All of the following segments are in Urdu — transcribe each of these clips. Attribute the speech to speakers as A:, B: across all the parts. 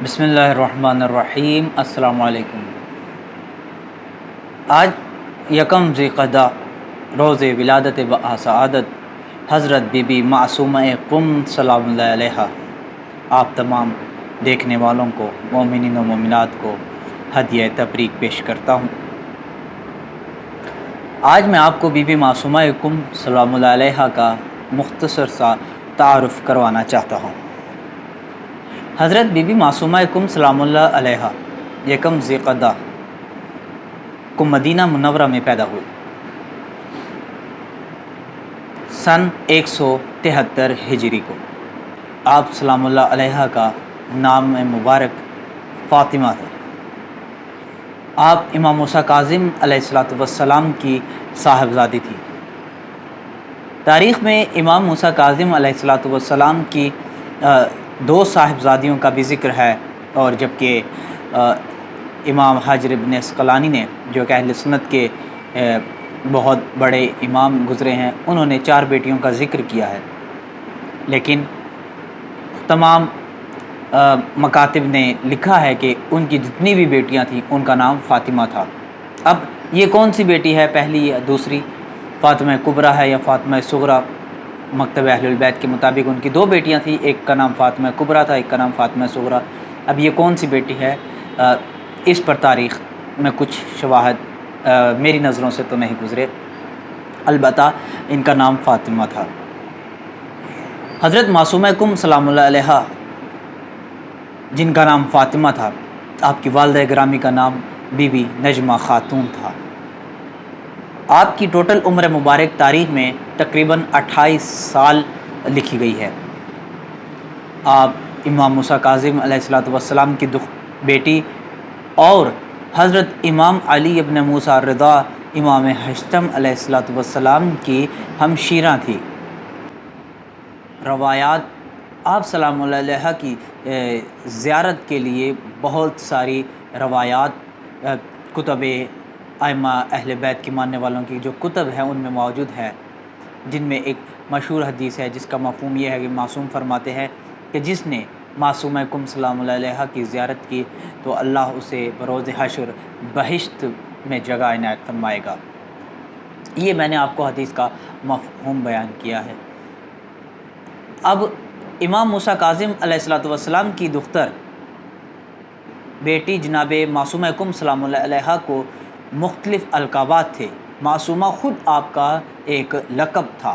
A: بسم اللہ الرحمن الرحیم۔ السلام علیکم۔ آج یکم ذی القعدہ روز ولادت بسعادت حضرت بی بی معصومہ قم سلام اللہ علیہا، آپ تمام دیکھنے والوں کو، مومنین و مومنات کو ہدیہ تبریک پیش کرتا ہوں۔ آج میں آپ کو بی بی معصومہ قم سلام اللہ علیہا کا مختصر سا تعارف کروانا چاہتا ہوں۔ حضرت بی بی معصومہ قم سلام اللہ علیہا یکم ذی القعدہ کو مدینہ منورہ میں پیدا ہوئی۔ سن 173 ہجری کو آپ سلام اللہ علیہا کا نام مبارک فاطمہ تھا۔ آپ امام موسیٰ کاظم علیہ السلام کی صاحبزادی تھی۔ تاریخ میں امام موسیٰ کاظم علیہ السلام کی دو صاحبزادیوں کا بھی ذکر ہے، اور جبکہ امام حجر ابن عسقلانی نے، جو کہ اہل سنت کے بہت بڑے امام گزرے ہیں، انہوں نے 4 بیٹیوں کا ذکر کیا ہے، لیکن تمام مکاتب نے لکھا ہے کہ ان کی جتنی بھی بیٹیاں تھیں ان کا نام فاطمہ تھا۔ اب یہ کون سی بیٹی ہے، پہلی یا دوسری، فاطمہ کبریٰ ہے یا فاطمہ صغریٰ؟ مکتب اہل البیت کے مطابق ان کی 2 بیٹیاں تھیں، ایک کا نام فاطمہ کبریٰ تھا، ایک کا نام فاطمہ صغریٰ۔ اب یہ کون سی بیٹی ہے، اس پر تاریخ میں کچھ شواہد میری نظروں سے تو نہیں گزرے، البتہ ان کا نام فاطمہ تھا۔ حضرت معصومہ قم سلام اللہ علیہا جن کا نام فاطمہ تھا، آپ کی والدہ گرامی کا نام بی بی نجمہ خاتون تھا۔ آپ کی ٹوٹل عمر مبارک تاریخ میں تقریباً 28 سال لکھی گئی ہے۔ آپ امام موسیٰ کاظم علیہ السلام کی بیٹی اور حضرت امام علی ابن موسیٰ رضا امام ہشتم علیہ السلام کی ہمشیرہ تھی۔ روایات آپ سلام اللہ علیہ کی زیارت کے لیے بہت ساری روایات کتب ائمہ اہل بیت کے ماننے والوں کی جو کتب ہیں ان میں موجود ہے، جن میں ایک مشہور حدیث ہے جس کا مفہوم یہ ہے کہ معصوم فرماتے ہیں کہ جس نے معصومہ قم سلام اللہ علیہ کی زیارت کی تو اللہ اسے بروز حشر بہشت میں جگہ عنایت فرمائے گا۔ یہ میں نے آپ کو حدیث کا مفہوم بیان کیا ہے۔ اب امام موسیٰ کاظم علیہ السلام کی دختر بیٹی جناب معصومہ قم سلام اللہ علیہ کو مختلف القابات تھے۔ معصومہ خود آپ کا ایک لقب تھا،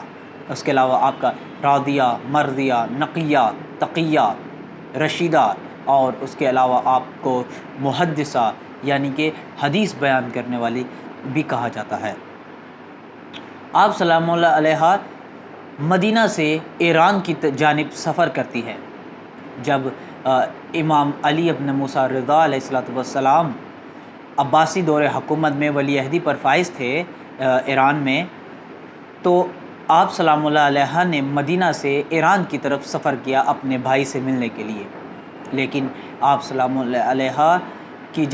A: اس کے علاوہ آپ کا راضیہ، مرضیہ، نقیہ، تقیہ، رشیدہ، اور اس کے علاوہ آپ کو محدثہ یعنی کہ حدیث بیان کرنے والی بھی کہا جاتا ہے۔ آپ سلام اللہ علیہ مدینہ سے ایران کی جانب سفر کرتی ہے۔ جب امام علی ابن موسیٰ رضا علیہ السلام عباسی دور حکومت میں ولی عہدی پر فائز تھے ایران میں، تو آپ سلام اللہ علیہ نے مدینہ سے ایران کی طرف سفر کیا اپنے بھائی سے ملنے کے لیے، لیکن آپ سلام اللہ علیہ کی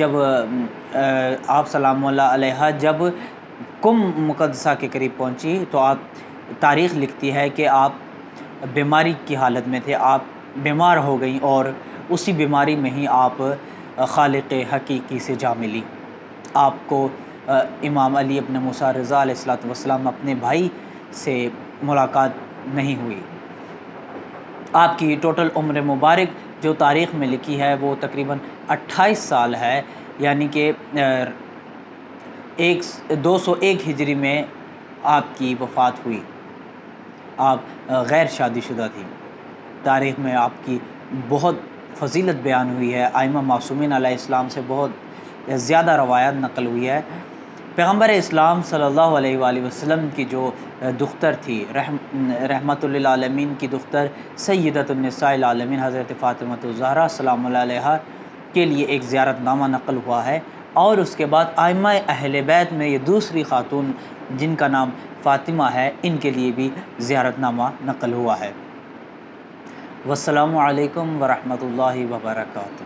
A: آپ سلام اللہ علیہ جب قم مقدسہ کے قریب پہنچی تو تاریخ لکھتی ہے کہ آپ بیماری کی حالت میں تھے، آپ بیمار ہو گئیں اور اسی بیماری میں ہی آپ خالق حقیقی سے جا ملی۔ آپ کو امام علی ابن موسیٰ رضا علیہ السلام اپنے بھائی سے ملاقات نہیں ہوئی۔ آپ کی ٹوٹل عمر مبارک جو تاریخ میں لکھی ہے وہ تقریباً 28 سال ہے، یعنی کہ 201 ہجری میں آپ کی وفات ہوئی۔ آپ غیر شادی شدہ تھی۔ تاریخ میں آپ کی بہت فضیلت بیان ہوئی ہے، ائمہ معصومین علیہ السلام سے بہت زیادہ روایات نقل ہوئی ہے۔ پیغمبر اسلام صلی اللہ علیہ وآلہ وسلم کی جو دختر تھی، رحمت للعالمین کی دختر سیدۃ النساء العالمین حضرت فاطمہ الزہرا سلام اللہ علیہا کے لیے ایک زیارت نامہ نقل ہوا ہے، اور اس کے بعد ائمہ اہل بیت میں یہ دوسری خاتون جن کا نام فاطمہ ہے، ان کے لیے بھی زیارت نامہ نقل ہوا ہے۔ والسلام علیکم ورحمۃ اللہ وبرکاتہ۔